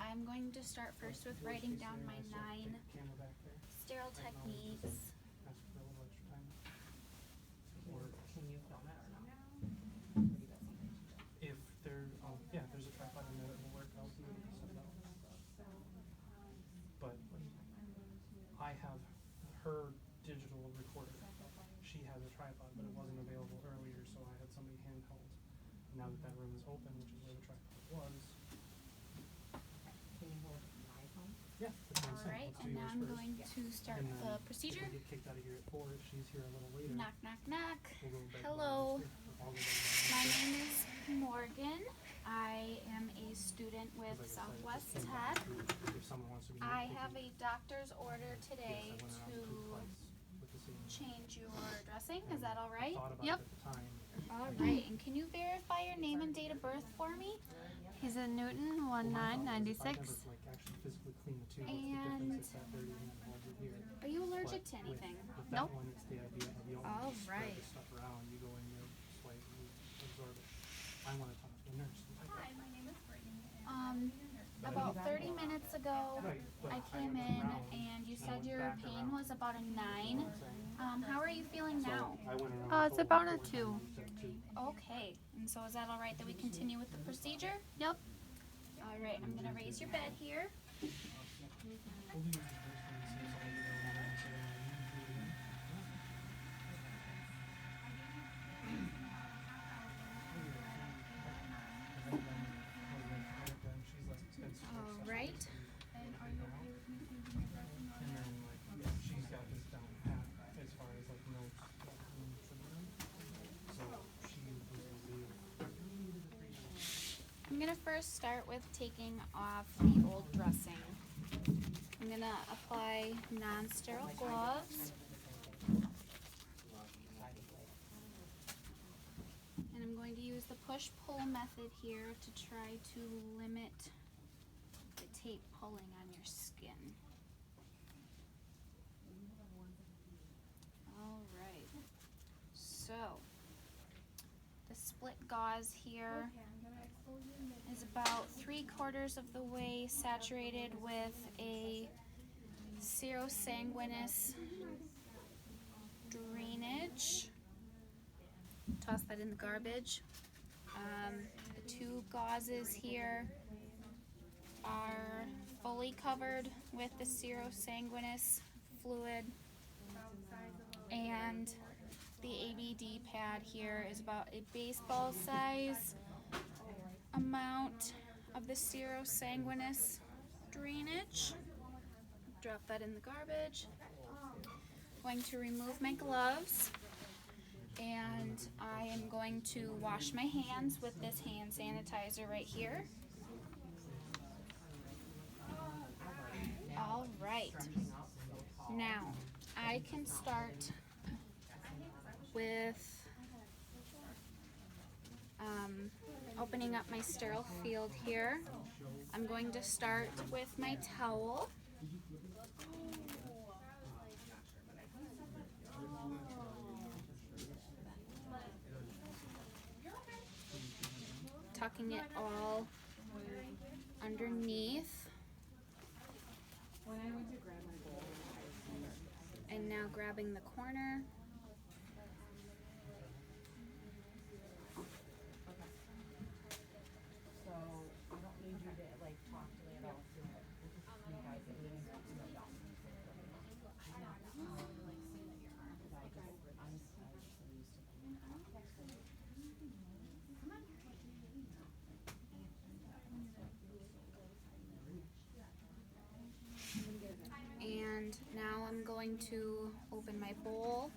I'm going to start first with writing down my 9 sterile techniques. Ask for a little extra time. Or Can you film it or not? if there, yeah, if there's a tripod in there that will work, I'll be able to set it up. But I have her digital recorder. She has a tripod, but it wasn't available earlier, so I had somebody handheld. Now that that room is open, which is where the tripod was. Can you hold my phone? Yeah, that's what I'm saying. Alright, Let's do and now yours I'm first. going to start And then the if procedure. we get kicked out of here at 4, if she's here a little later, Knock, knock, knock. we'll go back Hello. down this way. I'll go back My down this way. name is Morgan. I am a student with Because like I said, it Southwest just came down Tech. to if someone wants to be I nitpicky. have a doctor's order Yes, today I went around to 2 flights with the same. change your dressing. Is and that all right? I thought about Yep. it at the time. All right. And can you verify your name and date of birth for me? He's in Newton, Well, my thought was if I never 1996. like actually physically clean the tube, what's the And difference if that dirty and then hold it here? Are you allergic to But anything? With Nope. that one, it's the idea of you don't All just spread right. the stuff around. You go in, you swipe, and you absorb it. I want to talk to the nurse. About 30 minutes ago, Right, but I came went in around, and you I said went your back pain around. was about a 9. How are you feeling So now? I went around It's total about a 4 times 2. instead of 2. Okay. And so is that all right that we continue with the procedure? Yep. All right. I'm gonna raise your bed here. We'll do yours first and see if somebody will go over and say, All right. And then like she's got this down pat as far as like notes that should be done. So she will I'm gonna first start with taking off the old dressing. I'm gonna apply non-sterile gloves. And I'm going to use the push-pull method here to try to limit the tape pulling on your skin. All right. So, the split gauze here is about 3/4 of the way saturated with a serosanguinous drainage. Toss that in the garbage. The 2 gauzes here are fully covered with the serosanguinous fluid, and the ABD pad here is about a baseball size amount of the serosanguinous drainage. Drop that in the garbage. Going to remove my gloves, and I am going to wash my hands with this hand sanitizer right here. All right. Now, I can start with opening up my sterile field here. I'm going to start with my towel. Tucking it all underneath. When I went to grab my bowl, And now grabbing the corner. so I don't need you to like talk to me at all. You guys, it means no doubt. And now I'm going to open my bowl.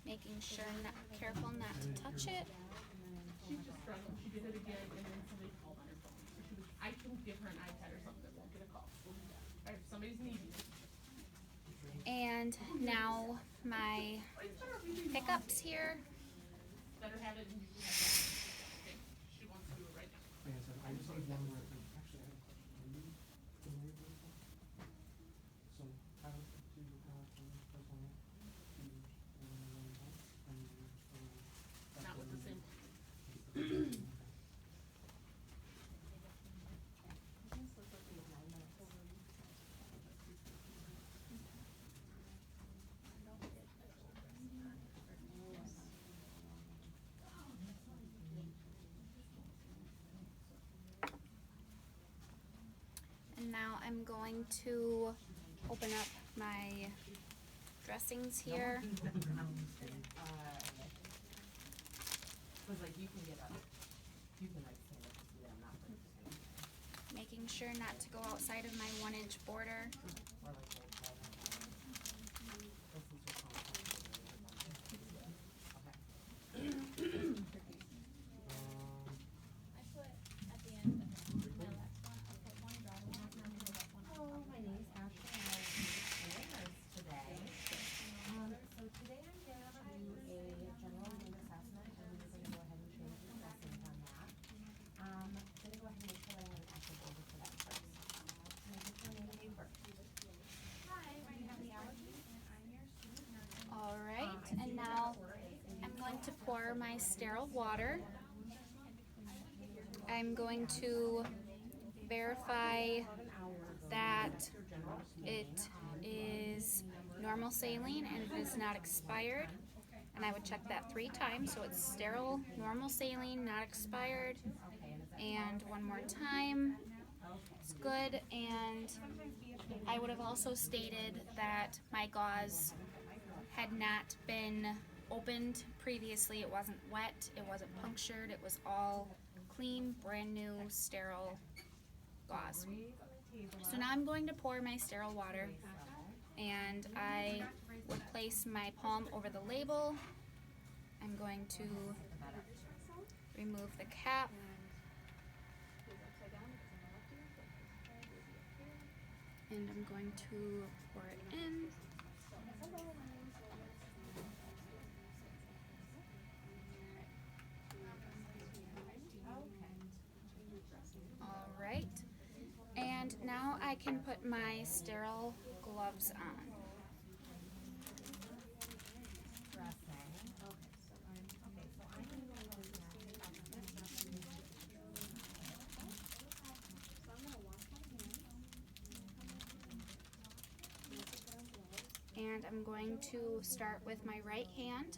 Making sure, careful not to touch it. She's just struggling. She did it again, and then somebody called on her phone. So she was, I can give her an iPad or something. We'll get a call. Or if somebody's needing it. And now my pickups here. Better have it and you can have it. Okay. She wants to do it right now. Like I said, I just need one more thing. Actually, now I'm going to open up my dressings here. Was like you can get up. You can like stand up and see that I'm not breaking anything. Making sure not to go outside of my 1-inch border. Or like hold tight on that. This is just on top of the okay. I put at the end of my last one, I'll put one dry one and then the last one. Hello, my name is Ashley and I'll be your nurse today. So today I'm gonna do a general wound assessment and we're gonna go ahead and change the dressings on that. I'm gonna go ahead and make sure that I have an active order for that first. Can I get your name and date of birth? Hi, my name is Allergy, and I'm your student nurse. All right, and now I'm going to pour my sterile water. I'm going to verify that it is normal saline and it is not expired. And I would check that 3 times, so it's sterile, normal saline, not expired. And one more time, it's good. And I would have also stated that my gauze had not been opened previously. It wasn't wet, it wasn't punctured, it was all clean, brand new, sterile gauze. So now I'm going to pour my sterile water, and I would place my palm over the label. I'm going to remove the cap. And I'm going to pour it in. All right. And now I can put my sterile gloves on. And I'm going to start with my right hand.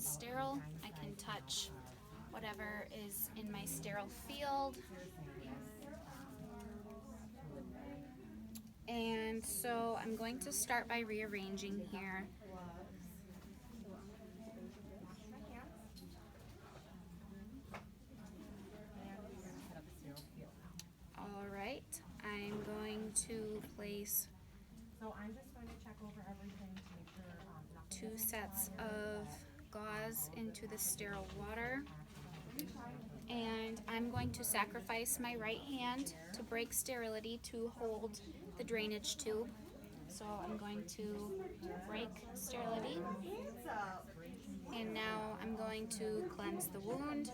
Sterile, I can touch whatever is in my sterile field. And so I'm going to start by rearranging here. All right, I'm going to place so I'm just going to check over everything to make sure 2 sets of gauze into the sterile water, and I'm going to sacrifice my right hand to break sterility to hold the drainage tube. So I'm going to break sterility, and now I'm going to cleanse the wound,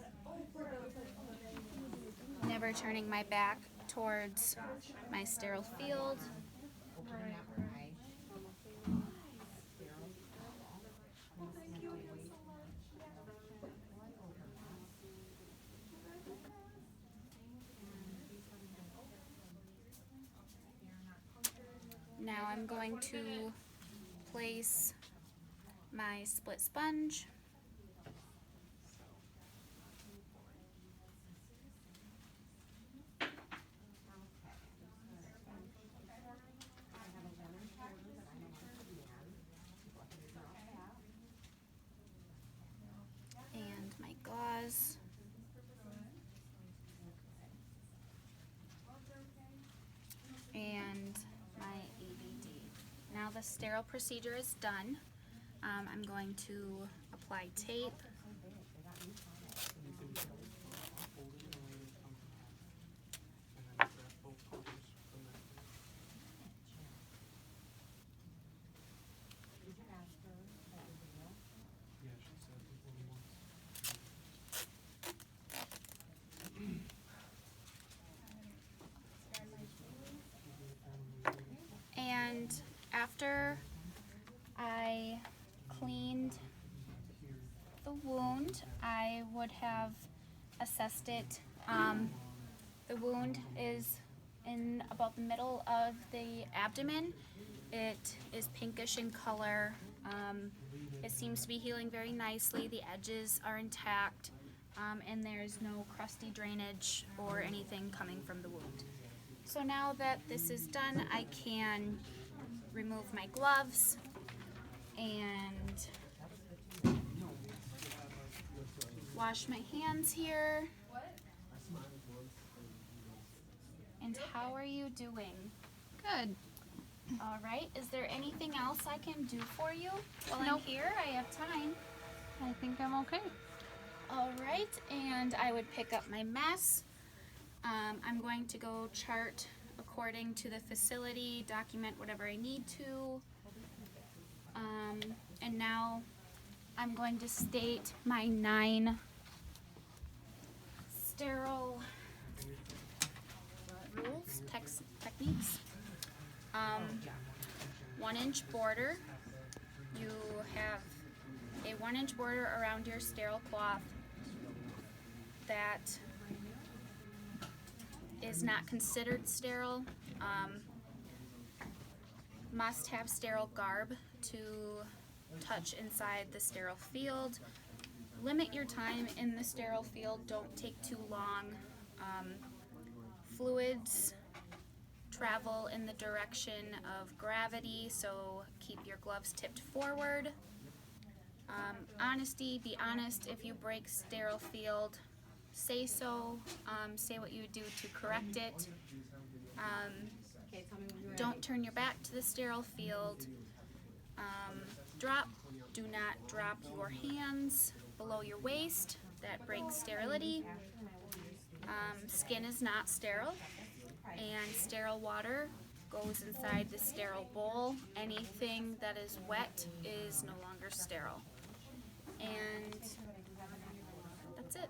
never turning my back towards my sterile field. Now I'm going to place my split sponge. And my gauze. And my ABD. Now the sterile procedure is done. I'm going to apply tape. after I cleaned the wound, I would have assessed it. The wound is in about the middle of the abdomen. It is pinkish in color. It seems to be healing very nicely. The edges are intact, and there's no crusty drainage or anything coming from the wound. So now that this is done, I can remove my gloves and wash my hands here. And how are you doing? Good. All right, is there anything else I can do for you while I'm here? I have time. I think I'm okay. All right, and I would pick up my mess. I'm going to go chart according to the facility, document whatever I need to. And now I'm going to state my 9 sterile rules, techniques. 1-inch border. You have a 1-inch border around your sterile cloth that is not considered sterile. Must have sterile garb to touch inside the sterile field. Limit your time in the sterile field. Don't take too long. Fluids travel in the direction of gravity, so keep your gloves tipped forward. Honesty, be honest. If you break sterile field, say so. Say what you would do to correct it. Don't turn your back to the sterile field. Do not drop your hands below your waist. That breaks sterility. Skin is not sterile, and sterile water goes inside the sterile bowl. Anything that is wet is no longer sterile. And that's it.